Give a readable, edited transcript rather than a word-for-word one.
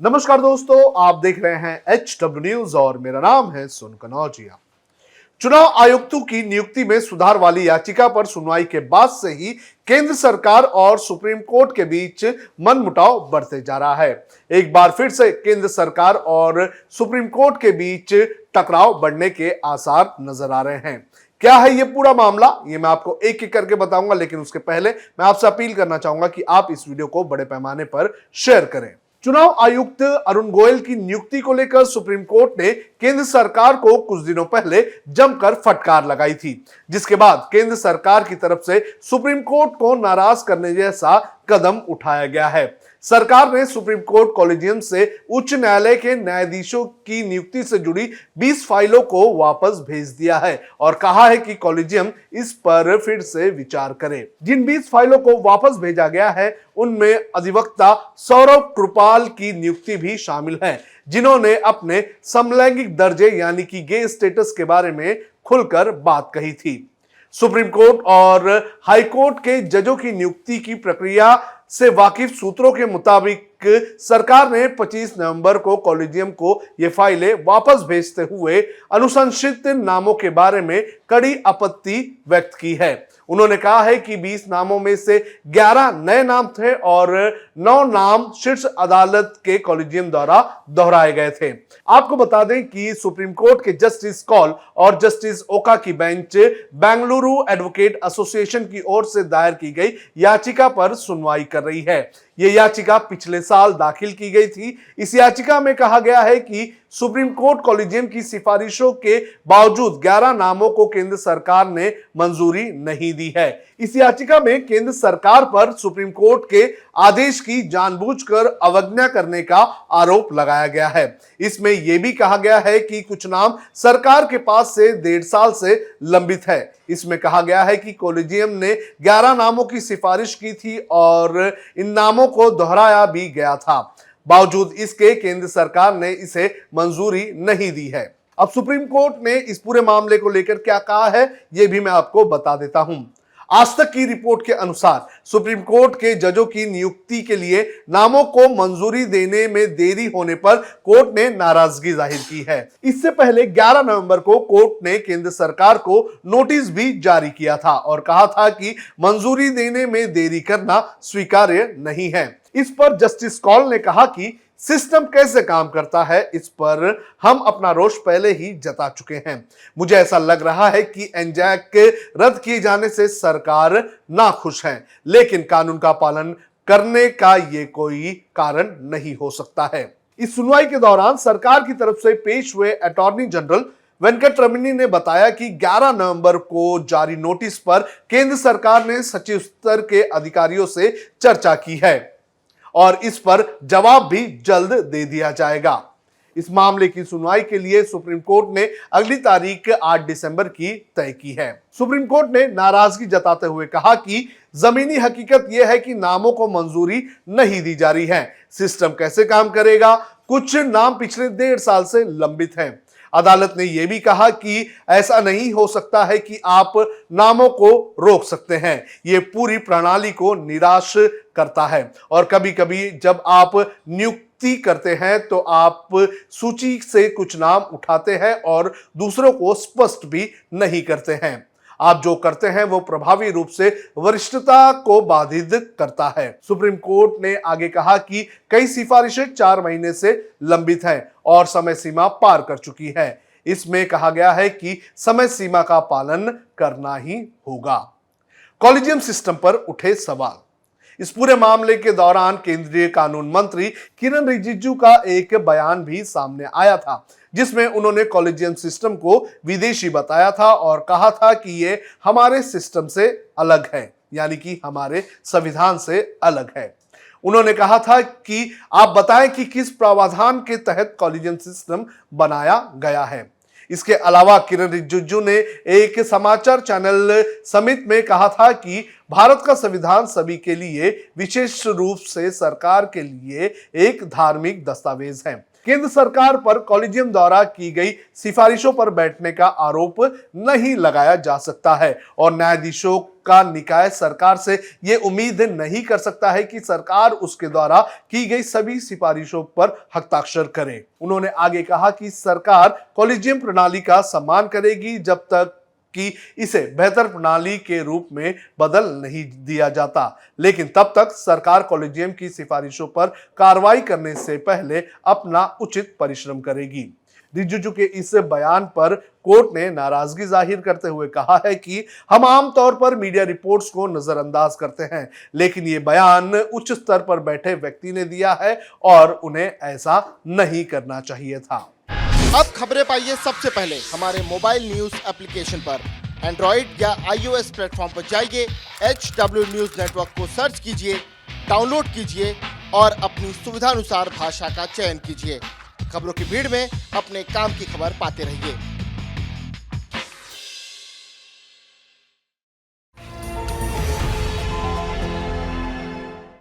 नमस्कार दोस्तों, आप देख रहे हैं HW न्यूज और मेरा नाम है सुन कनौजिया। चुनाव आयुक्तों की नियुक्ति में सुधार वाली याचिका पर सुनवाई के बाद से ही केंद्र सरकार और सुप्रीम कोर्ट के बीच मनमुटाव बढ़ते जा रहा है। एक बार फिर से केंद्र सरकार और सुप्रीम कोर्ट के बीच टकराव बढ़ने के आसार नजर आ रहे हैं। क्या है ये पूरा मामला, ये मैं आपको एक एक करके बताऊंगा, लेकिन उसके पहले मैं आपसे अपील करना चाहूंगा कि आप इस वीडियो को बड़े पैमाने पर शेयर करें। चुनाव आयुक्त अरुण गोयल की नियुक्ति को लेकर सुप्रीम कोर्ट ने केंद्र सरकार को कुछ दिनों पहले जमकर फटकार लगाई थी, जिसके बाद केंद्र सरकार की तरफ से सुप्रीम कोर्ट को नाराज करने जैसा कदम उठाया गया है। सरकार ने सुप्रीम कोर्ट कॉलेजियम से उच्च न्यायालय के न्यायाधीशों की नियुक्ति से जुड़ी 20 फाइलों को वापस भेज दिया है और कहा है कि कॉलेजियम इस पर फिर से विचार करे। जिन 20 फाइलों को वापस भेजा गया है उनमें अधिवक्ता सौरभ कृपाल की नियुक्ति भी शामिल है, जिन्होंने अपने समलैंगिक दर्जे यानी कि गे स्टेटस के बारे में खुलकर बात कही थी। सुप्रीम कोर्ट और हाई कोर्ट के जजों की नियुक्ति की प्रक्रिया से वाकिफ सूत्रों के मुताबिक सरकार ने 25 नवंबर को कॉलेजियम को ये फाइलें वापस भेजते हुए अनुशंसित नामों के बारे में कड़ी आपत्ति व्यक्त की है। उन्होंने कहा है कि 20 नामों में से 11 नए नाम थे और 9 नाम शीर्ष अदालत के कॉलेजियम द्वारा दोहराए गए थे। आपको बता दें कि सुप्रीम कोर्ट के जस्टिस कौल और जस्टिस ओका की बेंच बेंगलुरु एडवोकेट एसोसिएशन की ओर से दायर की गई याचिका पर सुनवाई कर रही है। यह याचिका पिछले साल दाखिल की गई थी। इस याचिका में कहा गया है कि सुप्रीम कोर्ट कॉलेजियम की सिफारिशों के बावजूद 11 नामों को केंद्र सरकार ने मंजूरी नहीं दी है। इस याचिका में केंद्र सरकार पर सुप्रीम कोर्ट के आदेश की जानबूझकर अवज्ञा करने का आरोप लगाया गया है। इसमें यह भी कहा गया है कि कुछ नाम सरकार के पास से 1.5 साल से लंबित है। इसमें कहा गया है कि कॉलेजियम ने 11 नामों की सिफारिश की थी और इन नामों को दोहराया भी गया था। बावजूद इसके केंद्र सरकार ने इसे मंजूरी नहीं दी है। अब सुप्रीम कोर्ट ने इस पूरे मामले को लेकर क्या कहा है, यह भी मैं आपको बता देता हूं। आज तक की रिपोर्ट के अनुसार सुप्रीम कोर्ट के जजों की नियुक्ति के लिए नामों को मंजूरी देने में देरी होने पर कोर्ट ने नाराजगी जाहिर की है। इससे पहले 11 नवंबर को कोर्ट ने केंद्र सरकार को नोटिस भी जारी किया था और कहा था कि मंजूरी देने में देरी करना स्वीकार्य नहीं है। इस पर जस्टिस कौल ने कहा कि सिस्टम कैसे काम करता है, इस पर हम अपना रोष पहले ही जता चुके हैं। मुझे ऐसा लग रहा है कि एनजैक रद्द किए जाने से सरकार नाखुश है, लेकिन कानून का पालन करने का ये कोई कारण नहीं हो सकता है। इस सुनवाई के दौरान सरकार की तरफ से पेश हुए अटॉर्नी जनरल वेंकटरमणी ने बताया कि 11 नवंबर को जारी नोटिस पर केंद्र सरकार ने सचिव स्तर के अधिकारियों से चर्चा की है और इस पर जवाब भी जल्द दे दिया जाएगा। इस मामले की सुनवाई के लिए सुप्रीम कोर्ट ने अगली तारीख 8 दिसंबर की तय की है। सुप्रीम कोर्ट ने नाराजगी जताते हुए कहा कि जमीनी हकीकत यह है कि नामों को मंजूरी नहीं दी जा रही है। सिस्टम कैसे काम करेगा? कुछ नाम पिछले 1.5 साल से लंबित हैं। अदालत ने यह भी कहा कि ऐसा नहीं हो सकता है कि आप नामों को रोक सकते हैं। यह पूरी प्रणाली को निराश करता है और कभी कभी जब आप नियुक्ति करते हैं तो आप सूची से कुछ नाम उठाते हैं और दूसरों को स्पष्ट भी नहीं करते हैं। आप जो करते हैं वो प्रभावी रूप से वरिष्ठता को बाधित करता है। सुप्रीम कोर्ट ने आगे कहा कि कई सिफारिशें 4 महीने से लंबित हैं और समय सीमा पार कर चुकी है। इसमें कहा गया है कि समय सीमा का पालन करना ही होगा। कॉलेजियम सिस्टम पर उठे सवाल। इस पूरे मामले के दौरान केंद्रीय कानून मंत्री किरण रिजिजू का एक बयान भी सामने आया था, जिसमें उन्होंने कॉलेजियम सिस्टम को विदेशी बताया था और कहा था कि ये हमारे सिस्टम से अलग है, यानी कि हमारे संविधान से अलग है। उन्होंने कहा था कि आप बताएं कि किस प्रावधान के तहत कॉलेजियम सिस्टम बनाया गया है। इसके अलावा किरण रिजिजू ने एक समाचार चैनल समिट में कहा था कि भारत का संविधान सभी के लिए, विशेष रूप से सरकार के लिए एक धार्मिक दस्तावेज है। केंद्र सरकार पर कॉलेजियम द्वारा की गई सिफारिशों पर बैठने का आरोप नहीं लगाया जा सकता है और न्यायाधीशों का निकाय सरकार से यह उम्मीद नहीं कर सकता है कि सरकार उसके द्वारा की गई सभी सिफारिशों पर हस्ताक्षर करे। उन्होंने आगे कहा कि सरकार कॉलेजियम प्रणाली का सम्मान करेगी जब तक कि इसे बेहतर प्रणाली के रूप में बदल नहीं दिया जाता, लेकिन तब तक सरकार कॉलेजियम की सिफारिशों पर कार्रवाई करने से पहले अपना उचित परिश्रम करेगी। रिजिजू के इस बयान पर कोर्ट ने नाराजगी जाहिर करते हुए कहा है कि हम आमतौर पर मीडिया रिपोर्ट्स को नजरअंदाज करते हैं, लेकिन ये बयान उच्च स्तर पर बैठे व्यक्ति ने दिया है और उन्हें ऐसा नहीं करना चाहिए था। अब खबरें पाइए सबसे पहले हमारे मोबाइल न्यूज एप्लीकेशन पर। एंड्रॉइड या iOS प्लेटफॉर्म पर जाइए, HW न्यूज नेटवर्क को सर्च कीजिए, डाउनलोड कीजिए और अपनी सुविधानुसार भाषा का चयन कीजिए। खबरों की भीड़ में अपने काम की खबर पाते रहिए।